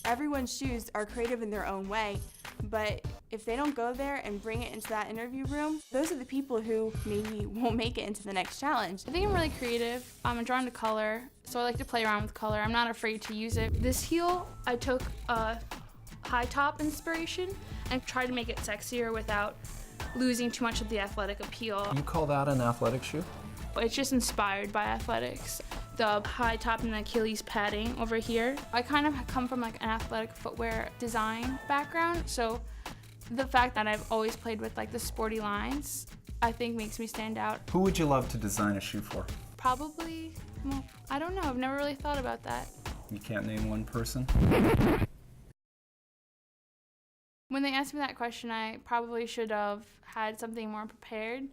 Everyone's shoes are creative in their own way, but if they don't go there and bring it into that interview room, those are the people who maybe won't make it into the next challenge. I think I'm really creative. I'm drawn to color, so I like to play around with color. I'm not afraid to use it. This heel, I took a high top inspiration and tried to make it sexier without losing too much of the athletic appeal. You call that an athletic shoe? It's just inspired by athletics. The high top and the Achilles padding over here. I kind of come from like an athletic footwear design background, so the fact that I've always played with like the sporty lines, I think makes me stand out. Who would you love to design a shoe for? Probably, well, I don't know, I've never really thought about that. You can't name one person? When they asked me that question, I probably should have had something more prepared.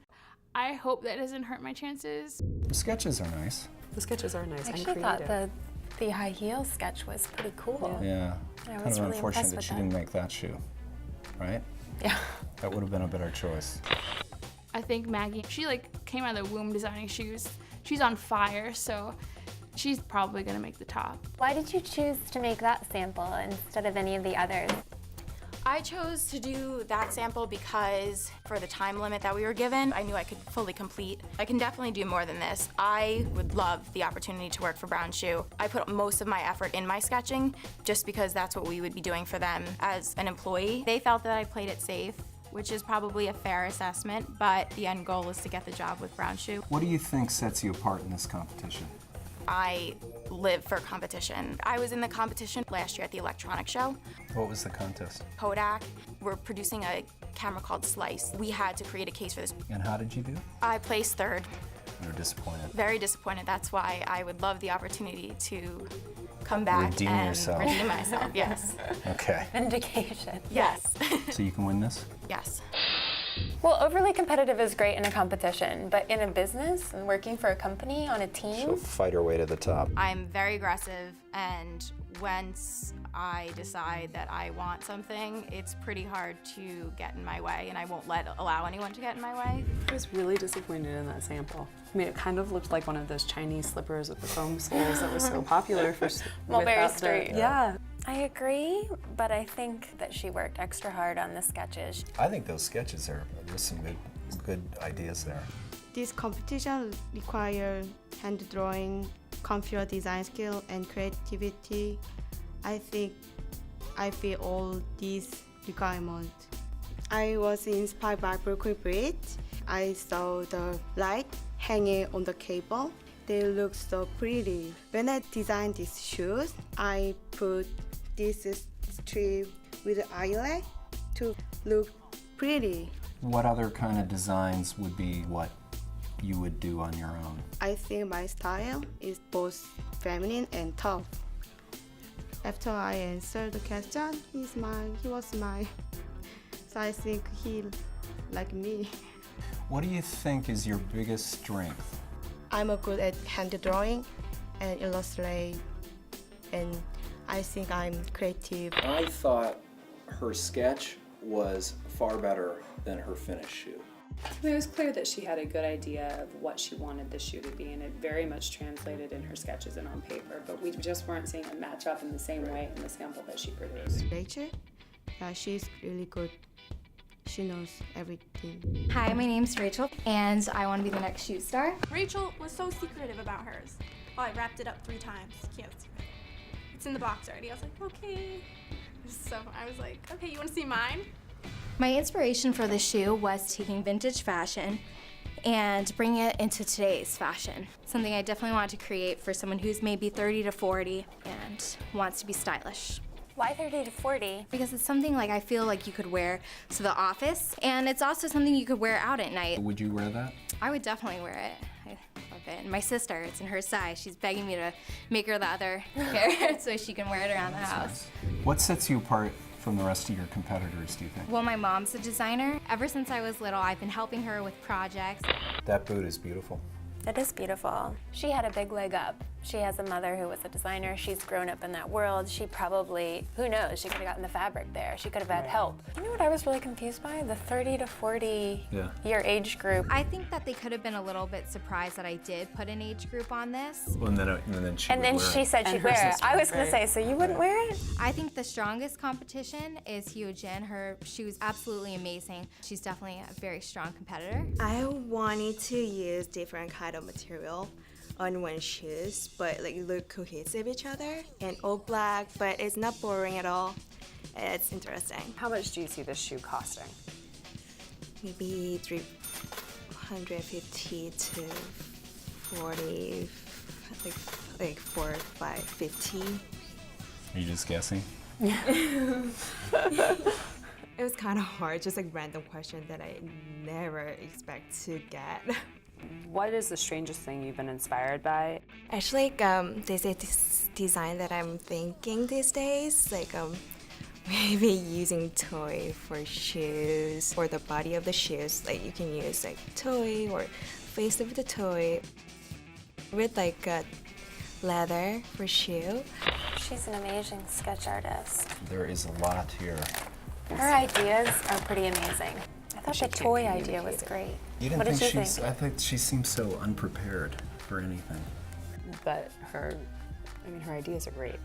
I hope that doesn't hurt my chances. The sketches are nice. The sketches are nice I and actually creative. thought the high heel sketch was pretty cool. Yeah. I Kind was of really unfortunate impressed that with she that. didn't make that shoe, right? Yeah. That would have been a better choice. I think Maggie, she like came out of the womb designing shoes. She's on fire, so she's probably gonna make the top. Why did you choose to make that sample instead of any of the others? I chose to do that sample because for the time limit that we were given, I knew I could fully complete. I can definitely do more than this. I would love the opportunity to work for Brown Shoe. I put most of my effort in my sketching just because that's what we would be doing for them as an employee. They felt that I played it safe, which is probably a fair assessment, but the end goal is to get the job with Brown Shoe. What do you think sets you apart in this competition? I live for competition. I was in the competition last year at the electronics show. What was the contest? Kodak, we're producing a camera called Slice. We had to create a case for this. And how did you do? I placed third. You were disappointed. Very disappointed. That's why I would love the opportunity to come back Redeem and yourself. redeem myself. Yes. Okay. Vindication. Yes. So you can win this? Yes. Well, overly competitive is great in a competition, but in a business and working for a company on a team, She'll fight her way to the top. I'm very aggressive, and once I decide that I want something, it's pretty hard to get in my way, and I won't allow anyone to get in my way. I was really disappointed in that sample. I mean, it kind of looked like one of those Chinese slippers with the foam soles that was so popular for Mulberry without the- Street. Yeah. I agree, but I think that she worked extra hard on the sketches. I think those sketches there's some good ideas there. This competition requires hand drawing, computer design skill, and creativity. I think I fit all these requirements. I was inspired by Brooklyn Bridge. I saw the light hanging on the cable. They look so pretty. When I designed these shoes, I put this strip with eyelet to look pretty. What other kind of designs would be what you would do on your own? I think my style is both feminine and tough. After I answered the question, he was mine. So I think he like me. What do you think is your biggest strength? I'm good at hand drawing and illustrate, and I think I'm creative. I thought her sketch was far better than her finished shoe. I mean, it was clear that she had a good idea of what she wanted the shoe to be, and it very much translated in her sketches and on paper, but we just weren't seeing it match up in the same way in the sample that she produced. Rachel, she's really good. She knows everything. Hi, my name's Rachel, and I want to be the next shoe star. Rachel was so secretive about hers. Oh, I wrapped it up 3 times. Can't see it. It's in the box already. I was like, okay. So I was like, okay, you want to see mine? My inspiration for the shoe was taking vintage fashion and bringing it into today's fashion. Something I definitely want to create for someone who's maybe 30 to 40 and wants to be stylish. Why 30 to 40? Because it's something like I feel like you could wear to the office, and it's also something you could wear out at night. Would you wear that? I would definitely wear it. I love it. And my sister, it's in her size. She's begging me to make her the other pair so she can wear it around the house. What sets you apart from the rest of your competitors, do you think? Well, my mom's a designer. Ever since I was little, I've been helping her with projects. That boot is beautiful. It is beautiful. She had a big leg up. She has a mother who was a designer. She's grown up in that world. She probably, who knows, she could have gotten the fabric there. She could have had help. You know what I was really confused by? The 30 to 40 year age group. I think that they could have been a little bit surprised that I did put an age group on this. Well, and then she And then she said she'd wear it. I was going to say, so you wouldn't wear it? I think the strongest competition is Hyojin. Her shoe is absolutely amazing. She's definitely a very strong competitor. I wanted to use different kind of material on one shoes, but like look cohesive each other, and all black, but it's not boring at all. It's interesting. How much do you see this shoe costing? Maybe 350 to 40, like 4, 5, 50. Are you just guessing? It was kind of hard, just like random question that I never expect to get. What is the strangest thing you've been inspired by? Actually, there's a design that I'm thinking these days, like maybe using toy for shoes or the body of the shoes. Like you can use like toy or face of the toy with like leather for shoe. She's an amazing sketch artist. There is a lot here. Her ideas are pretty amazing. I thought the toy idea was great. You didn't What did think you she's? think? I think she seems so unprepared for anything. But her ideas are great.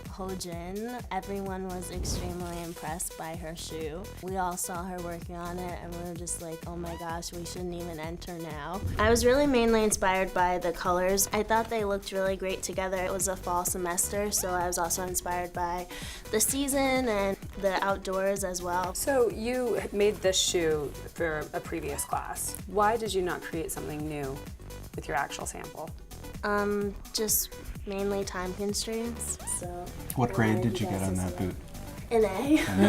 Hyojin, everyone was extremely impressed by her shoe. We all saw her working on it and we were just like, oh my gosh, we shouldn't even enter now. I was really mainly inspired by the colors. I thought they looked really great together. It was a fall semester, so I was also inspired by the season and the outdoors as well. So you made this shoe for a previous class. Why did you not create something new with your actual sample? Just mainly time constraints, so. What grade did you get on that boot? An A. An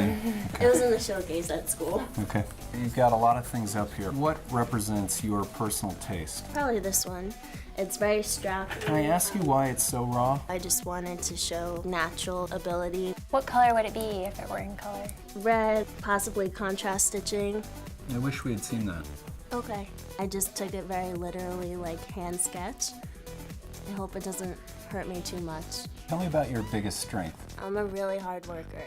A? It was in the showcase at school. Okay. You've got a lot of things up here. What represents your personal taste? Probably this one. It's very strappy. Can I ask you why it's so raw? I just wanted to show natural ability. What color would it be if it were in color? Red, possibly contrast stitching. I wish we had seen that. Okay. I just took it very literally, like hand sketch. I hope it doesn't hurt me too much. Tell me about your biggest strength. I'm a really hard worker.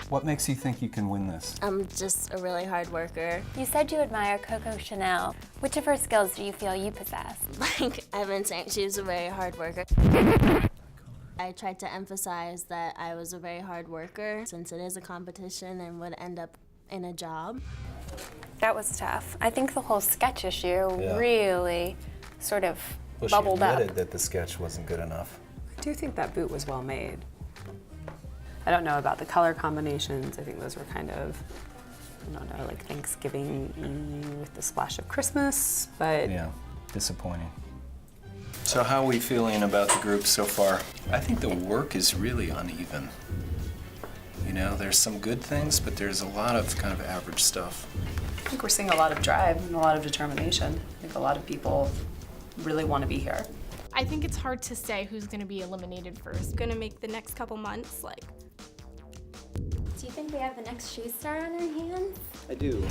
What makes you think you can win this? I'm just a really hard worker. You said you admire Coco Chanel. Which of her skills do you feel you possess? Like I've been saying, she was a very hard worker. I tried to emphasize that I was a very hard worker since it is a competition and would end up in a job. That was tough. I think the whole sketch issue really sort of bubbled she up. admitted that the sketch wasn't good enough. I do think that boot was well made. I don't know about the color combinations. I think those were kind of, I don't know, like Thanksgiving with the splash of Christmas, but Yeah, disappointing. So how are we feeling about the group so far? I think the work is really uneven. You know, there's some good things, but there's a lot of kind of average stuff. I think we're seeing a lot of drive and a lot of determination. I think a lot of people really want to be here. I think it's hard to say who's going to be eliminated first. Gonna make the next couple months like. Do you think we have the next shoe star on our hands? I do.